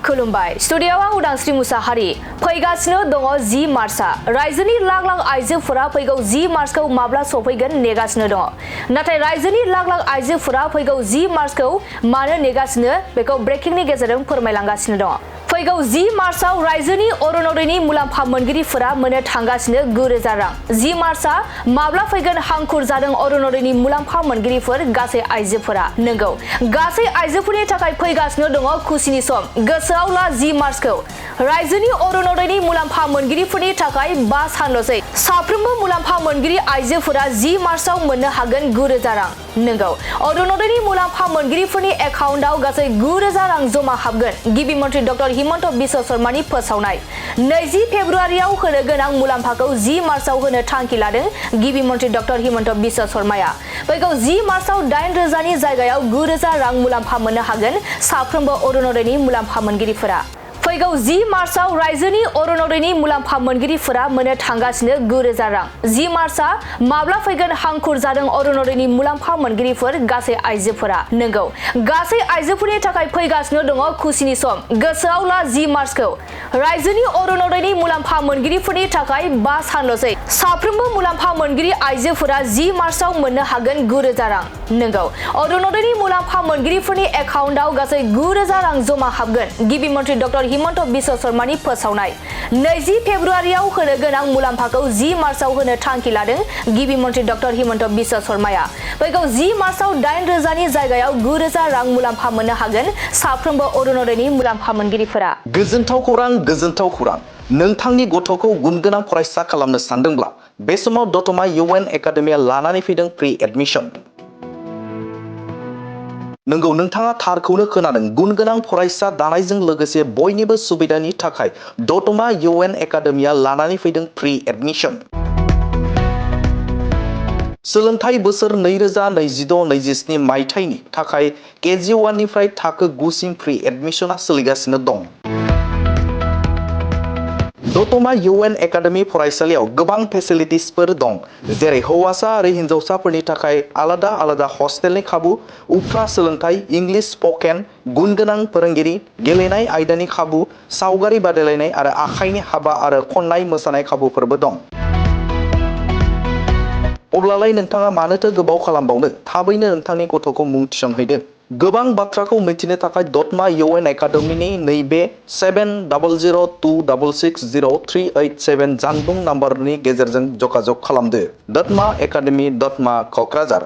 खुलुमबाय स्टुडियोआव आं उदांस्रि मुसाहारि फैगासिनो दङ 10 मार्चआ रायजोनि लाख लाख आइजोफोरा फैगौ 10 मार्चखौ माब्ला सफैगोन नेगासिनो दङ नाथाय रायजोनि लाख लाख आइजोफोरा फैगौ 10 मार्चखौ मानो नेगासिनो बेखौ ब्रेकिंनि गेजेरजों फोरमायलांगासिनो दङ फैगौ 10 मार्चआव रायजोनि अरुणोदयनि मुलाम्फा मोनगिरिफोरा मोननो थांगासिनो 9,000 रां 10 मार्चआ माब्ला फैगोन हांखुर जादों अरुणोदयनि मुलाम्फा मोनगिरिफोर गासै आइजोफोरा नंगौ गासै आइजोफोरनि थाखाय फैगासिनो दङ खुसिनि सम गोसोआव ला 10 मार्चखौ रायजोनि अरुणोदयनि मुलाम्फा मोनगिरिफोरनि थाखाय 5 सानल'सै साफ्रोमबो मुलाम्फा मोनगिरि आइजोफोरा 10 मार्चआव मोननो हागोन 9,000 रां नंगौ अरुणोदयनि मुलाम्फा मोनगिरिफोरनि एकाउन्टआव गासै 9,000 रां जमा हाबगोन गिबि मन्त्रि डक्टर हिमन्त बिश्व शर्मानि फोसावनाय 20 फेब्रुआरियाव होनो गोनां मुलाम्फाखौ 10 मार्चआव होनो थांखि लादों गिबि मन्त्रि डक्टर हिमन्त बिश्व शर्माया फैगौ 10 मार्चआव 8,000 नि जायगायाव 9,000 रां मुलाम्फा मोननो हागोन साफ्रोमबो अरुणोदयनि मुलाम्फा मोनगिरिफोरा फैगौ 10 मार्चआव रायजोनि अरुणोदयनि मुलाम्फा मोनगिरिफोरा मोननो थांगासिनो 9,000 रां 10 मार्चआ माब्ला फैगोन हांखुर जादों अरुणोदयनि मुलाम्फा मोनगिरिफोर गासै आइजोफोरा नंगौ गासै आइजोफोरनि थाखाय फैगासिनो दङ खुसिनि सम गोसोआव ला 10 मार्चखौ रायजोनि अरुणोदयनि मुलाम्फा मोनगिरिफोरनि थाखाय 5 सानल'सै साफ्रोमबो मुलाम्फा मोनगिरि आइजोफोरा 10 मार्चआव मोननो हागोन 9,000 रां नंगौ अरुणोदयनि मुलाम्फा मोनगिरिफोरनि एकाउन्टआव गासै 9,000 रां जमा हाबगोन गिबि मन्त्रि डक्टर हिमन्त बिश्व शर्मानि फोसावनाय 20 फेब्रुआरियाव होनो गोनां मुलाम्फाखौ 10 मार्चआव होनो थांखि लादों गिबि मन्त्रि डक्टर हिमन्त बिश्व शर्माया फैगौ 10 मार्चआव 8,000 नि जायगायाव 9,000 रां मुलाम्फा मोननो हागोन साफ्रोमबो अरुणोदयनि मुलाम्फा मोनगिरिफोरा गोजोनथाव खौरां नोंथांनि गथ'खौ गुनगोनां फरायसा खालामनो सानदोंब्ला बे समाव दतमा UN एकाडेमिया लानानै फैदों प्रि एडमिशन नंगौ नोंथाङा थारखौनो खोनादों गुनगोनां फरायसा दानायजों लोगोसे बयनिबो सुबिदानि थाखाय दतमा UN एकाडेमिया लानानै फैदों प्रि एडमिशन सोलोंथाइ बोसोर 2026-27 मायथाइनि थाखाय KG 1 निफ्राय थाखो 9 सिम प्रि एडमिशना सोलिगासिनो दं दतमा UN एकाडेमि फरायसालियाव गोबां फेसिलिटिसफोर दं जेरै हौवासा आरो हिन्जावसाफोरनि थाखाय आलादा हस्टेलनि खाबु उफ्रा सोलोंथाइ इंलिश स्पकेन गुनगोनां फोरोंगिरि गेलेनाय आयदानि खाबु सावगारि बादायलायनाय आरो आखाइनि हाबा आरो खननाय मोसानाय खाबुफोरबो दं अब्लालाय नोंथाङा मानोथो गोबाव खालामबावनो थाबैनो नोंथांनि गथ'खौ मुं थिसनहैदो गोबां बाथ्राखौ मिथिनो थाखाय दतमा UN एकाडेमिनि नैबे 7002660387 जानबुं नाम्बारनि गेजेरजों जगाजग खालामदो दतमा एकाडेमि दतमा क'क्राझार